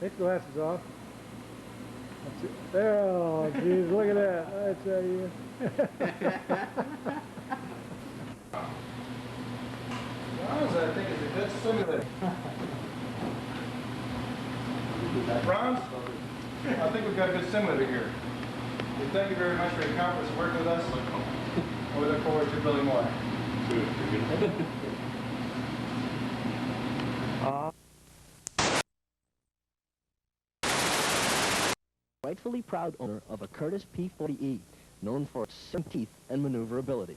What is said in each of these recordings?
Take the glasses off. That's it. There, oh, geez, look at that. I tell you. Bronze, I think, is a good simulator. Bronze, I think we've got a good simulator here. We thank you very much for your confidence and working with us. And we look forward to building more. Rightfully proud owner of a Curtiss P-40E, known for its strong teeth and maneuverability.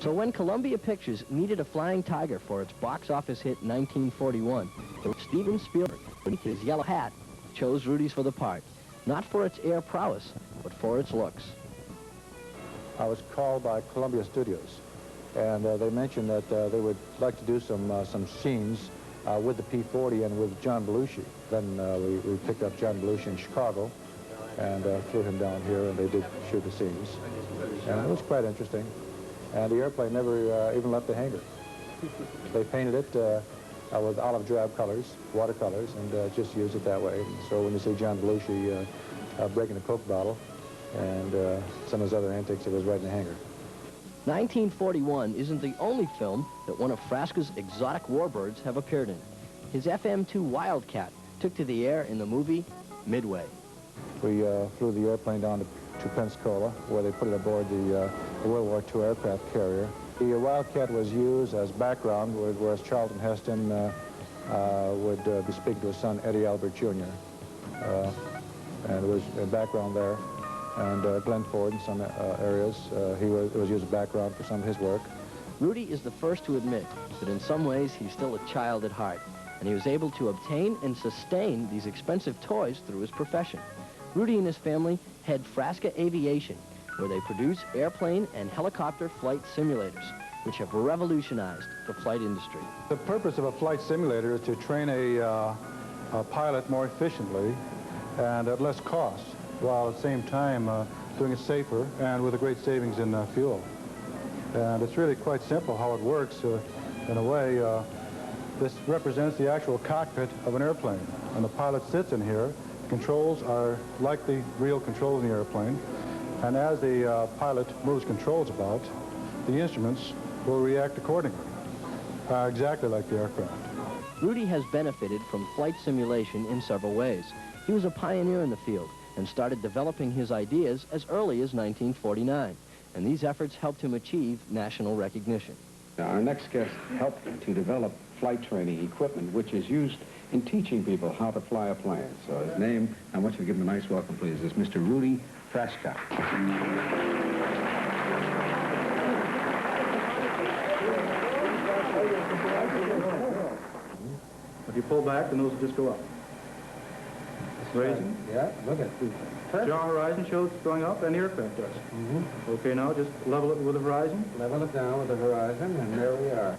So when Columbia Pictures needed a flying tiger for its box office hit in 1941, Steven Spielberg, beneath his yellow hat, chose Rudy's for the part, not for its air prowess, but for its looks. I was called by Columbia Studios, and they mentioned that they would like to do some scenes with the P-40 and with John Belushi. Then we picked up John Belushi in Chicago and flew him down here, and they did shoot the scenes. And it was quite interesting. And the airplane never even left the hangar. They painted it with olive drab colors, watercolors, and just used it that way. And so when you see John Belushi breaking a Coke bottle and some of his other antics, it was right in the hangar. 1941 isn't the only film that one of Frasca's exotic warbirds have appeared in. His FM-2 Wildcat took to the air in the movie Midway. We flew the airplane down to Pensacola, where they put it aboard the World War II aircraft carrier. The Wildcat was used as background, whereas Charlton Heston would be speaking to his son, Eddie Albert Jr. And there was a background there. And Glenn Ford in some areas, it was used as background for some of his work. Rudy is the first to admit that in some ways he's still a child at heart, and he was able to obtain and sustain these expensive toys through his profession. Rudy and his family head Frasca Aviation, where they produce airplane and helicopter flight simulators, which have revolutionized the flight industry. The purpose of a flight simulator is to train a pilot more efficiently and at less cost, while at the same time doing it safer and with a great savings in fuel. And it's really quite simple how it works. In a way, this represents the actual cockpit of an airplane. And the pilot sits in here. Controls are like the real controls in the airplane. And as the pilot moves controls about, the instruments will react accordingly, exactly like the aircraft. Rudy has benefited from flight simulation in several ways. He was a pioneer in the field and started developing his ideas as early as 1949. And these efforts helped him achieve national recognition. Our next guest helped to develop flight training equipment, which is used in teaching people how to fly a plane. So his name, I want you to give him a nice welcome, please, is Mr. Rudy Frasca. If you pull back, the nose will just go up. Raising. Yeah, look at it. Jaw horizon shows it's going up, and the aircraft does. Okay, now just level it with the horizon. Level it down with the horizon, and there we are.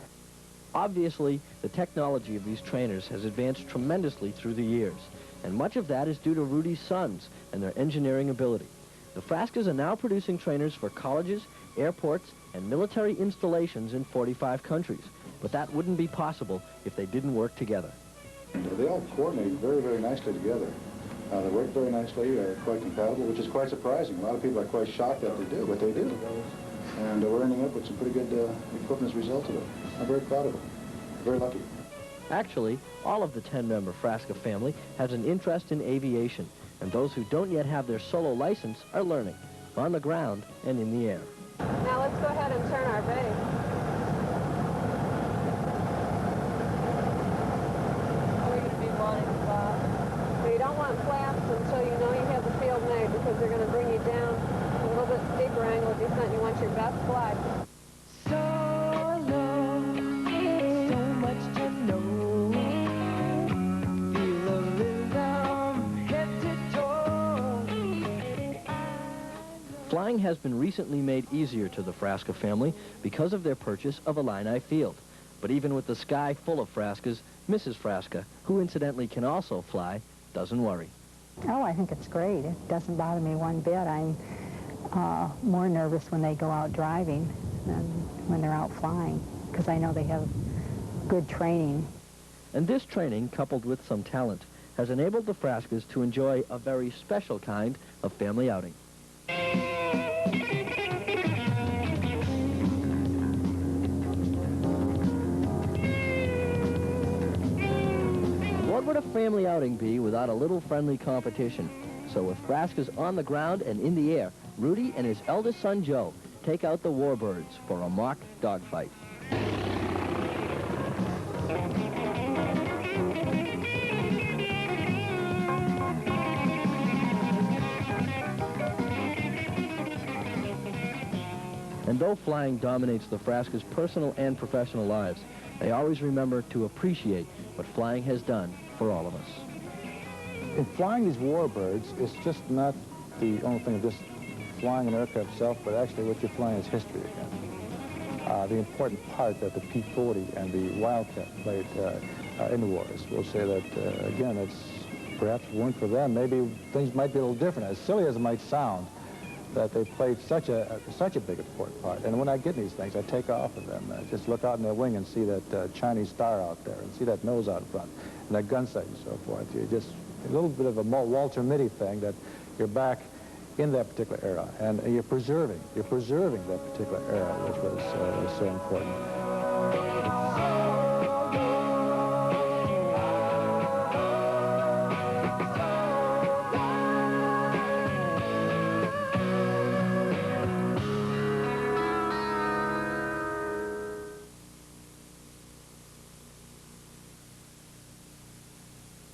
Obviously, the technology of these trainers has advanced tremendously through the years, and much of that is due to Rudy's sons and their engineering ability. The Frascas are now producing trainers for colleges, airports, and military installations in 45 countries, but that wouldn't be possible if they didn't work together. They all coordinate very, very nicely together. They work very nicely, quite compatible, which is quite surprising. A lot of people are quite shocked that they do, but they do. And we're ending up with some pretty good equipment as a result of it. I'm very proud of it. Very lucky. Actually, all of the 10-member Frasca family has an interest in aviation, and those who don't yet have their solo license are learning, on the ground and in the air. Now let's go ahead and turn our base. We're going to be wanting Bob. But you don't want flaps until you know you have the field made, because they're going to bring you down a little bit steeper angle of descent. You want your best glide. Flying has been recently made easier to the Frasca family because of their purchase of Illini Field. But even with the sky full of Frascas, Mrs. Frasca, who incidentally can also fly, doesn't worry. Oh, I think it's great. It doesn't bother me one bit. I'm more nervous when they go out driving than when they're out flying, because I know they have good training. And this training, coupled with some talent, has enabled the Frascas to enjoy a very special kind of family outing. What would a family outing be without a little friendly competition? So with Frascas on the ground and in the air, Rudy and his eldest son Joe take out the warbirds for a mock dogfight. And though flying dominates the Frascas' personal and professional lives, they always remember to appreciate what flying has done for all of us. In flying these warbirds, it's just not the only thing of just flying an aircraft itself, but actually what you're flying is history again. The important part that the P-40 and the Wildcat played in the wars. We'll say that, again, it's perhaps if it weren't for them, maybe things might be a little different. As silly as it might sound, that they played such a big important part. And when I get in these things, I take off of them. Just look out in their wing and see that Chinese star out there, and see that nose out front, and that gun sight and so forth. You just a little bit of a Walter Mitty thing that you're back in that particular era, and you're preserving that particular era, which was so important.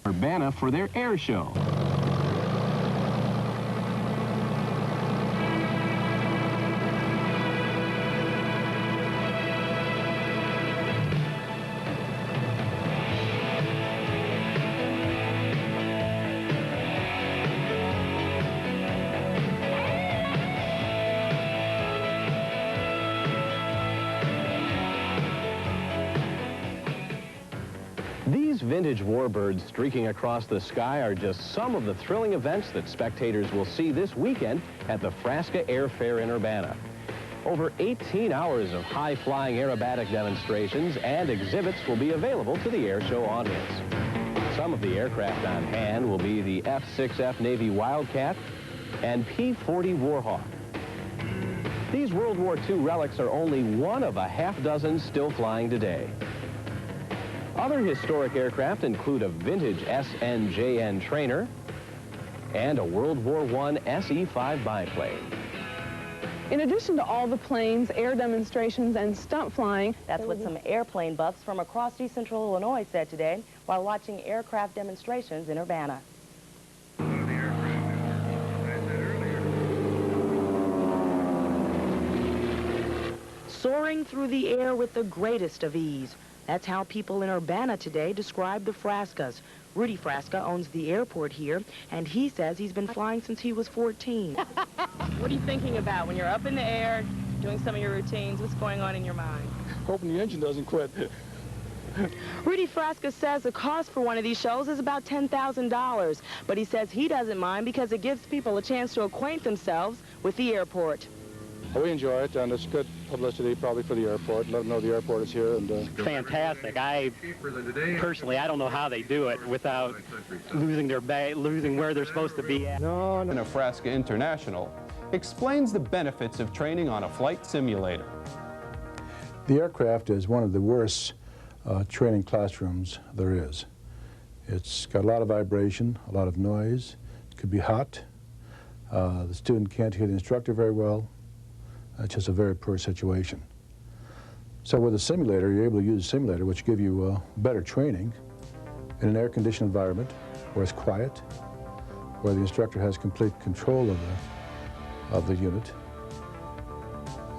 Urbana for their air show. These vintage warbirds streaking across the sky are just some of the thrilling events that spectators will see this weekend at the Frasca Air Fair in Urbana. Over 18 hours of high-flying aerobatic demonstrations and exhibits will be available to the air show audience. Some of the aircraft on hand will be the F-6F Navy Wildcat and P-40 Warhawk. These World War II relics are only one of a half-dozen still flying today. Other historic aircraft include a vintage SNJN trainer and a World War I SE-5 biplane. In addition to all the planes, air demonstrations, and stunt flying, that's what some airplane buffs from across East Central Illinois said today while watching aircraft demonstrations in Urbana. Soaring through the air with the greatest of ease. That's how people in Urbana today describe the Frascas. Rudy Frasca owns the airport here, and he says he's been flying since he was 14. What are you thinking about when you're up in the air, doing some of your routines? What's going on in your mind? Hoping the engine doesn't quit. Rudy Frasca says the cost for one of these shows is about $10,000, but he says he doesn't mind because it gives people a chance to acquaint themselves with the airport. We enjoy it, and it's good publicity probably for the airport. Let them know the airport is here. And fantastic. Personally, I don't know how they do it without losing where they're supposed to be at. No. Frasca International explains the benefits of training on a flight simulator. The aircraft is one of the worst training classrooms there is. It's got a lot of vibration, a lot of noise. It could be hot. The student can't hear the instructor very well. It's just a very poor situation. So with a simulator, you're able to use a simulator which give you better training in an air-conditioned environment where it's quiet, where the instructor has complete control of the unit,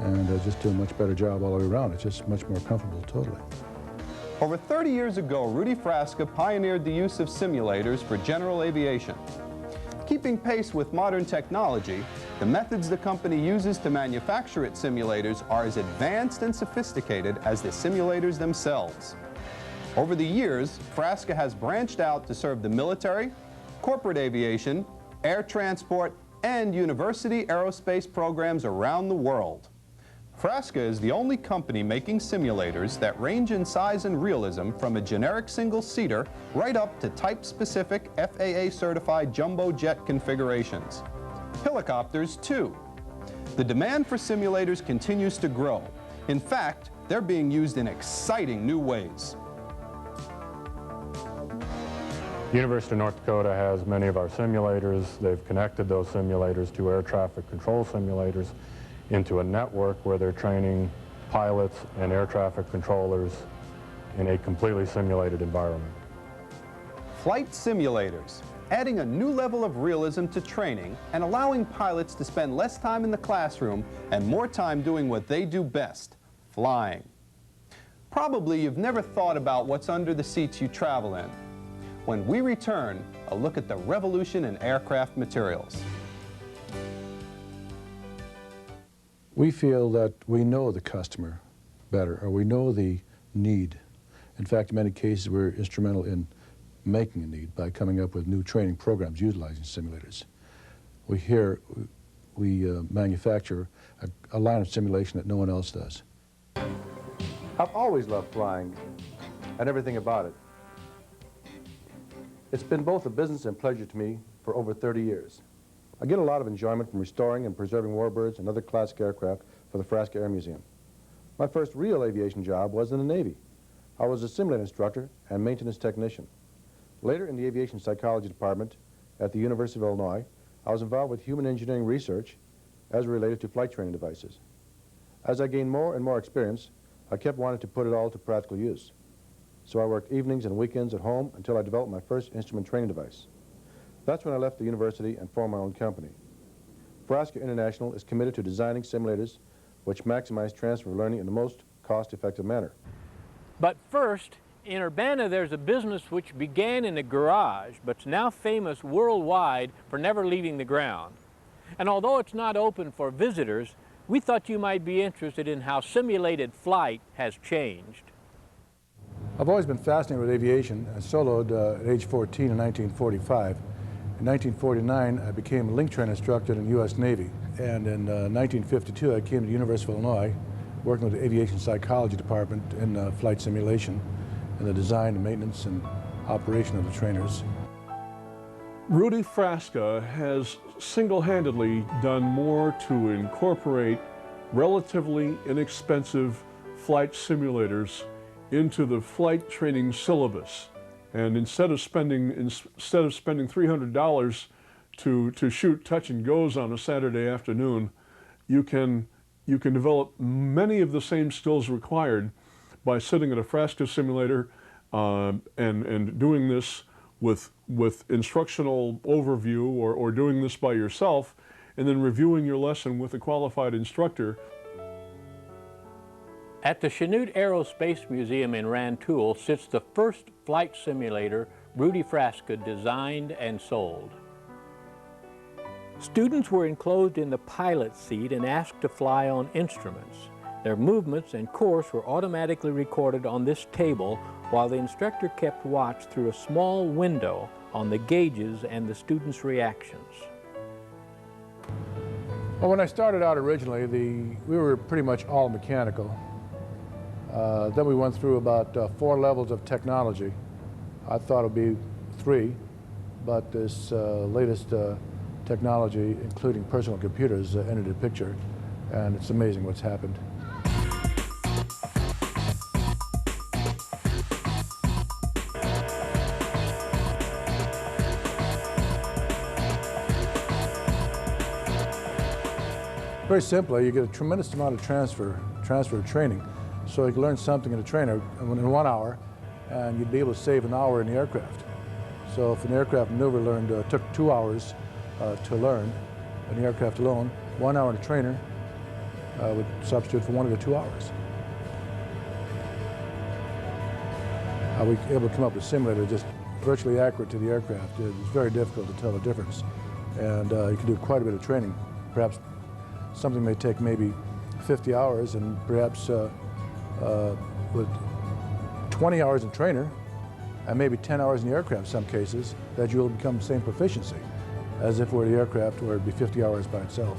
and just do a much better job all the way around. It's just much more comfortable totally. Over 30 years ago, Rudy Frasca pioneered the use of simulators for general aviation. Keeping pace with modern technology, the methods the company uses to manufacture its simulators are as advanced and sophisticated as the simulators themselves. Over the years, Frasca has branched out to serve the military, corporate aviation, air transport, and university aerospace programs around the world. Frasca is the only company making simulators that range in size and realism from a generic single-seater right up to type-specific FAA-certified jumbo jet configurations. Helicopters, too. The demand for simulators continues to grow. In fact, they're being used in exciting new ways. The University of North Dakota has many of our simulators. They've connected those simulators to air traffic control simulators into a network where they're training pilots and air traffic controllers in a completely simulated environment. Flight simulators, adding a new level of realism to training and allowing pilots to spend less time in the classroom and more time doing what they do best, flying. Probably you've never thought about what's under the seats you travel in. When we return, a look at the revolution in aircraft materials. We feel that we know the customer better, or we know the need. In fact, in many cases, we're instrumental in making a need by coming up with new training programs utilizing simulators. We manufacture a line of simulation that no one else does. I've always loved flying and everything about it. It's been both a business and pleasure to me for over 30 years. I get a lot of enjoyment from restoring and preserving warbirds and other classic aircraft for the Frasca Air Museum. My first real aviation job was in the Navy. I was a simulator instructor and maintenance technician. Later in the aviation psychology department at the University of Illinois, I was involved with human engineering research as related to flight training devices. As I gained more and more experience, I kept wanting to put it all to practical use. So I worked evenings and weekends at home until I developed my first instrument training device. That's when I left the university and formed my own company. Frasca International is committed to designing simulators which maximize transfer of learning in the most cost-effective manner. But first, in Urbana, there's a business which began in a garage, but's now famous worldwide for never leaving the ground. And although it's not open for visitors, we thought you might be interested in how simulated flight has changed. I've always been fascinated with aviation. I soloed at age 14 in 1945. In 1949, I became a link train instructor in the U.S. Navy. And in 1952, I came to the University of Illinois, working with the aviation psychology department in flight simulation and the design and maintenance and operation of the trainers. Rudy Frasca has single-handedly done more to incorporate relatively inexpensive flight simulators into the flight training syllabus. And instead of spending $300 to shoot touch and goes on a Saturday afternoon, you can develop many of the same skills required by sitting at a Frasca simulator and doing this with instructional overview or doing this by yourself and then reviewing your lesson with a qualified instructor. At the Chanute Aerospace Museum in Rantoul sits the first flight simulator Rudy Frasca designed and sold. Students were enclosed in the pilot seat and asked to fly on instruments. Their movements and course were automatically recorded on this table while the instructor kept watch through a small window on the gauges and the students' reactions. Well, when I started out originally, we were pretty much all mechanical. Then we went through about 4 levels of technology. I thought it would be 3, but this latest technology, including personal computers, entered the picture, and it's amazing what's happened. Very simply, you get a tremendous amount of transfer of training. So you can learn something in a trainer in 1 hour, and you'd be able to save an hour in the aircraft. So if an aircraft maneuver took 2 hours to learn in the aircraft alone, 1 hour in a trainer would substitute for 1 of the 2 hours. We were able to come up with a simulator just virtually accurate to the aircraft. It's very difficult to tell the difference. And you can do quite a bit of training. Perhaps something may take maybe 50 hours, and perhaps with 20 hours in trainer and maybe 10 hours in the aircraft in some cases, that you'll become the same proficiency as if it were the aircraft where it'd be 50 hours by itself.